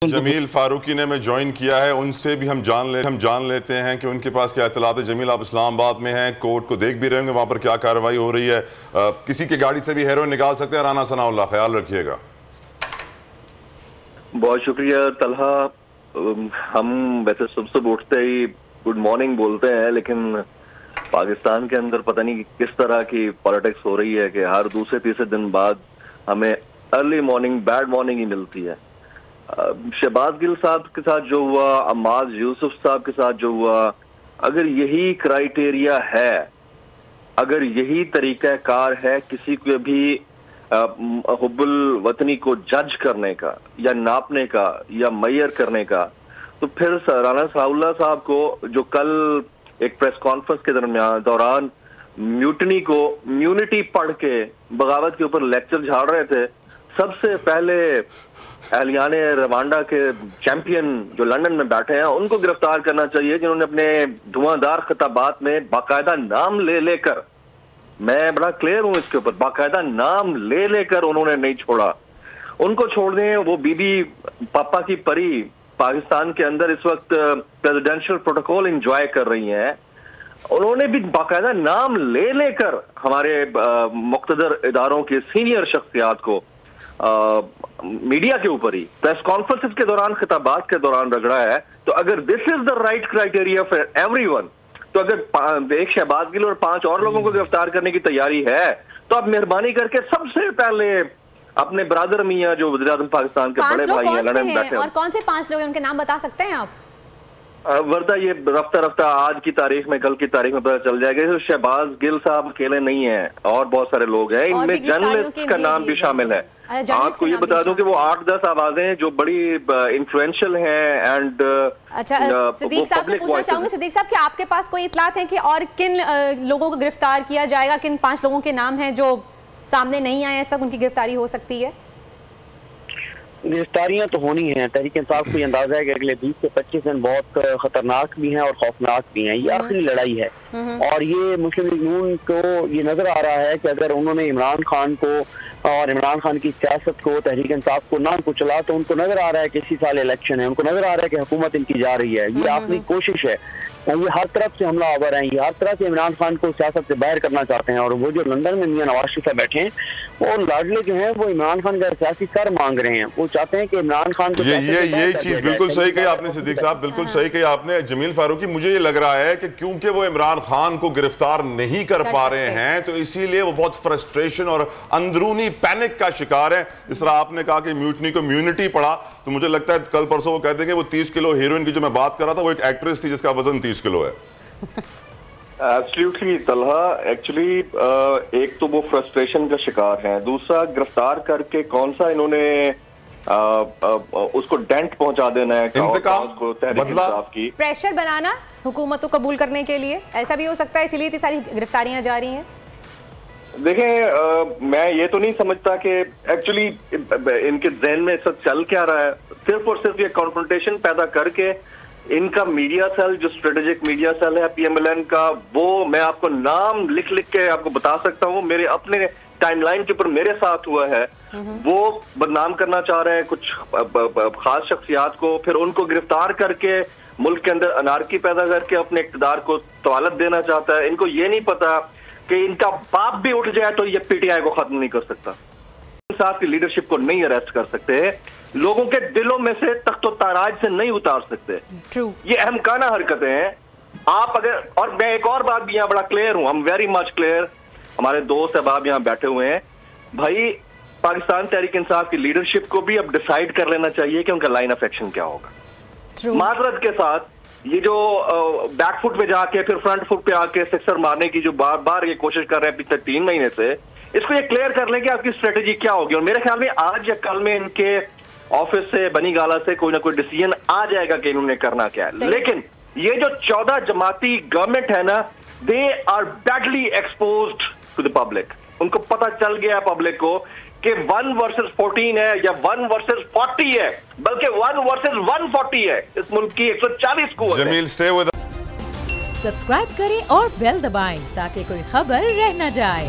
जमील फारूकी ने हमें ज्वाइन किया है, उनसे भी हम जान लेते हैं कि उनके पास क्या इत्तलात है। जमील, आप इस्लामाबाद में हैं, कोर्ट को देख भी रहे होंगे, वहाँ पर क्या कार्रवाई हो रही है। किसी की गाड़ी से भी हेरोइन निकाल सकते हैं। राना सनाउल्लाह, ख्याल रखिएगा। बहुत शुक्रिया तलहा। हम वैसे सुबह उठते ही गुड मॉर्निंग बोलते हैं, लेकिन पाकिस्तान के अंदर पता नहीं किस तरह की पॉलिटिक्स हो रही है कि हर दूसरे तीसरे दिन बाद हमें अर्ली मॉर्निंग बैड मॉर्निंग ही मिलती है। शहबाज गिल साहब के साथ जो हुआ, अम्माज यूसुफ साहब के साथ जो हुआ, अगर यही क्राइटेरिया है, अगर यही तरीकाकार है किसी को भी हुब्बुल वतनी को जज करने का या नापने का या मैयर करने का, तो फिर राना सनाउल्लाह साहब को जो कल एक प्रेस कॉन्फ्रेंस के दौरान म्यूनिटी पढ़ के बगावत के ऊपर लेक्चर झाड़ रहे थे, सबसे पहले एहलियाने रवांडा के चैंपियन जो लंदन में बैठे हैं उनको गिरफ्तार करना चाहिए, जिन्होंने अपने धुआंधार खिताबात में बाकायदा नाम ले लेकर, मैं बड़ा क्लियर हूं इसके ऊपर, बाकायदा नाम ले लेकर उन्होंने नहीं छोड़ा। उनको छोड़ दें, वो बीबी पापा की परी पाकिस्तान के अंदर इस वक्त प्रेसिडेंशियल प्रोटोकॉल एंजॉय कर रही हैं। उन्होंने भी बाकायदा नाम ले लेकर हमारे मुख्तदर इदारों के सीनियर शख्सियात को मीडिया के ऊपर ही प्रेस कॉन्फ्रेंस के दौरान, खिताबात के दौरान रगड़ा है। तो अगर this is the right criteria for everyone, तो अगर एक शहबाज गिल और 5 और लोगों को गिरफ्तार करने की तैयारी है, तो आप मेहरबानी करके सबसे पहले अपने ब्रादर मियां जो वज़ीर-ए-आज़म पाकिस्तान के बड़े भाई हैं लंदन में बैठे हैं, और कौन से 5 लोग हैं, उनके नाम बता सकते हैं आप? वर्दा ये रफ्ता रफ्ता आज की तारीख में, कल की तारीख में पता चल जाएगा। तो शहबाज गिल साहब अकेले नहीं हैं, और बहुत सारे लोग हैं, इनमें जर्नलिस्ट का नाम भी शामिल है। आपको ये बता दूं कि वो 8-10 आवाजें जो बड़ी इन्फ्लुएंशियल हैं एंड अच्छा, सिद्दीक साहब से पूछना चाहूंगी, सिद्दीक साहब कि आपके पास कोई इत्तलात है कि और किन लोगों को गिरफ्तार किया जाएगा, किन 5 लोगों के नाम हैं जो सामने नहीं आए इस वक्त, उनकी गिरफ्तारी हो सकती है? गिरफ्तारियां तो होनी है। तहरीक इंसाफ को अंदाजा है कि अगले 20 से 25 दिन बहुत खतरनाक भी हैं और खौफनाक भी हैं। ये आखिरी लड़ाई है, और ये मुस्लिम लीग नून को ये नजर आ रहा है कि अगर उन्होंने इमरान खान को और इमरान खान की सियासत को, तहरीक इंसाफ को ना कुचला, तो उनको नजर आ रहा है कि इसी साल इलेक्शन है, उनको नजर आ रहा है कि हुकूमत इनकी जा रही है। ये आखिरी कोशिश है, ये हर तरफ से हमला आवर है, ये हर तरह से इमरान खान को सियासत से बाहर करना चाहते हैं। और वो जो लंदन में मियां नवाज शरीफ बैठे हैं, वो लाडले जो हैं, वो इमरान खान का सियासी सर मांग रहे हैं। वो चाहते हैं कि इमरान खान को ये चीज बिल्कुल सही कही आपने सिद्दीक साहब, बिल्कुल सही कही आपने। जमील फारूकी, मुझे ये लग रहा है कि क्योंकि वो इमरान खान को गिरफ्तार नहीं कर पा रहे हैं, तो इसीलिए वो बहुत फ्रस्ट्रेशन और अंदरूनी पैनिक का शिकार है। इस तरह आपने कहा कि म्यूटनी को म्यूनिटी पड़ा, तो मुझे लगता है कल परसों वो कहते हैं कि वो 30 किलो हीरोइन की जो मैं बात कर रहा था, वो एक एक्ट्रेस थी जिसका वजन 30 किलो है। एब्सोल्युटली तलहा, एक्चुअली एक तो वो फ्रस्ट्रेशन का शिकार है, दूसरा गिरफ्तार करके कौन सा इन्होंने उसको डेंट पहुंचा देना है, इंतकाम को, बदला की प्रेशर बनाना हुकूमत को कबूल करने के लिए, ऐसा भी हो सकता है, इसीलिए इतनी सारी गिरफ्तारियां जा रही हैं। देखें, मैं ये तो नहीं समझता कि एक्चुअली इनके ज़हन में सब चल क्या रहा है। सिर्फ और सिर्फ ये कॉन्फ्रंटेशन पैदा करके इनका मीडिया सेल, जो स्ट्रेटेजिक मीडिया सेल है PMLN का, वो मैं आपको नाम लिख लिख के आपको बता सकता हूँ, मेरे अपने टाइमलाइन के ऊपर मेरे साथ हुआ है। वो बदनाम करना चाह रहे हैं कुछ खास शख्सियात को, फिर उनको गिरफ्तार करके मुल्क के अंदर अनारकी पैदा करके अपने इक़्तिदार को तवालत देना चाहता है। इनको ये नहीं पता कि इनका बाप भी उठ जाए तो ये PTI को खत्म नहीं कर सकता, साथ की लीडरशिप को नहीं अरेस्ट कर सकते, लोगों के दिलों में से तख्तो ताराज से नहीं उतार सकते। ये अहमकाना हरकतें हैं। आप अगर, और मैं एक और बात भी यहाँ बड़ा क्लियर हूं, हम वेरी मच क्लियर, हमारे दोस्त अहबाब यहाँ बैठे हुए हैं भाई, पाकिस्तान तहरीक इंसाफ की लीडरशिप को भी अब डिसाइड कर लेना चाहिए कि उनका लाइन ऑफ एक्शन क्या होगा। माजरत के साथ ये जो बैकफुट पे जाके फिर फ्रंट फुट पे आके सिक्सर मारने की जो बार बार ये कोशिश कर रहे हैं पिछले 3 महीने से, इसको ये क्लियर कर लें कि आपकी स्ट्रेटेजी क्या होगी। और मेरे ख्याल में आज या कल में इनके ऑफिस से, बनी गाला से कोई ना कोई डिसीजन आ जाएगा कि इन्होंने करना क्या है। लेकिन ये जो 14 जमाती गवर्नमेंट है ना, they are badly exposed to the public. उनको पता चल गया पब्लिक को कि 1 वर्सेस 14 है या 1 वर्सेस 40 है, बल्कि 1 वर्सेस 140 है। इस मुल्क की 140 कुव्वत है। Jameel, stay with. सब्सक्राइब करें और बेल दबाएं ताकि कोई खबर रह न जाए।